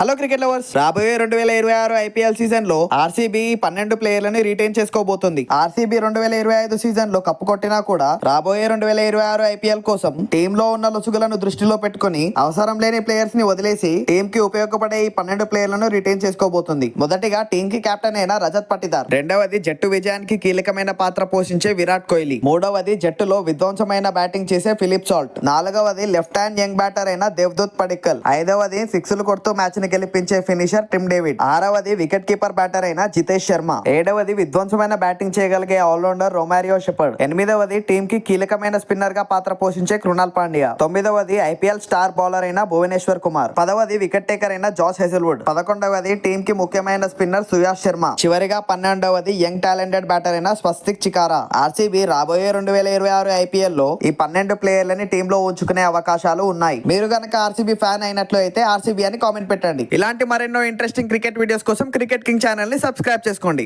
Hello cricket lovers, రాబోయే 2026 IPL season లో RCB 12 ప్లేయర్లను retain చేసుకోబోతుంది. RCB 2025 season లో కప్పు కొట్టినా కూడా రాబోయే 2026 ఐపీఎల్ కోసం టీమ్ లో ఉన్న లొసుగులను దృష్టిలో పెట్టుకుని అవసరం లేని ప్లేయర్స్ ని వదిలేసి టీమ్ కి ఉపయోగపడే ఈ 12 ప్లేయర్లను రిటైన్ చేసుకోబోతుంది. మొదటిగా టీమ్ కి కెప్టెన్ అయిన రజత్ పటిదార్, రెండవది జట్టు విజయానికి కీలకమైన పాత్ర పోషించే విరాట్ కోహ్లీ, మూడవది జట్టులో విధ్వంసమైన బ్యాటింగ్ చేసే ఫిలిప్ సాల్ట్, నాలుగవది లెఫ్ట్ హ్యాండ్ యంగ్ బ్యాటర్ అయిన దేవ్దూత్ పడిక్కల్, ఐదవది సిక్స్లు కొడుతూ మ్యాచ్ గెలిపించే ఫినిషర్ టిమ్ డేవిడ్, ఆరవది వికెట్ కీపర్ బ్యాటర్ అయిన జితేష్ శర్మ, ఏడవది విధ్వంసమైన బ్యాటింగ్ చేయగలిగే ఆల్రౌండర్ రొమారియో షెపర్డ్, ఎనిమిదవది టీమ్ కి కీలకమైన స్పిన్నర్ గా పాత్ర పోషించే కృణాల్ పాండ్యా, తొమ్మిదవది ఐపీఎల్ స్టార్ బౌలర్ అయిన భువనేశ్వర్ కుమార్, పదవది వికెట్ టేకర్ అయిన జాస్ హెజల్వుడ్, 11వది టీమ్ కి ముఖ్యమైన స్పిన్నర్ సుయాష్ శర్మ, చివరిగా 12వది యంగ్ టాలెంటెడ్ బ్యాటర్ అయిన స్వస్తిక్ చికారా. ఆర్సీబీ రాబోయే 2026 ఐపీఎల్ లో ఈ 12 ప్లేయర్లని టీమ్ లో ఉంచుకునే అవకాశాలు ఉన్నాయి. మీరు గనక ఆర్సీబీ ఫ్యాన్ అయినట్లు అయితే ఆర్సీబీ అని కామెంట్ పెట్టండి. ఇలాంటి మరెన్నో ఇంట్రెస్టింగ్ క్రికెట్ వీడియోస్ కోసం క్రికెట్ కింగ్ ఛానల్ ని సబ్స్క్రైబ్ చేసుకోండి.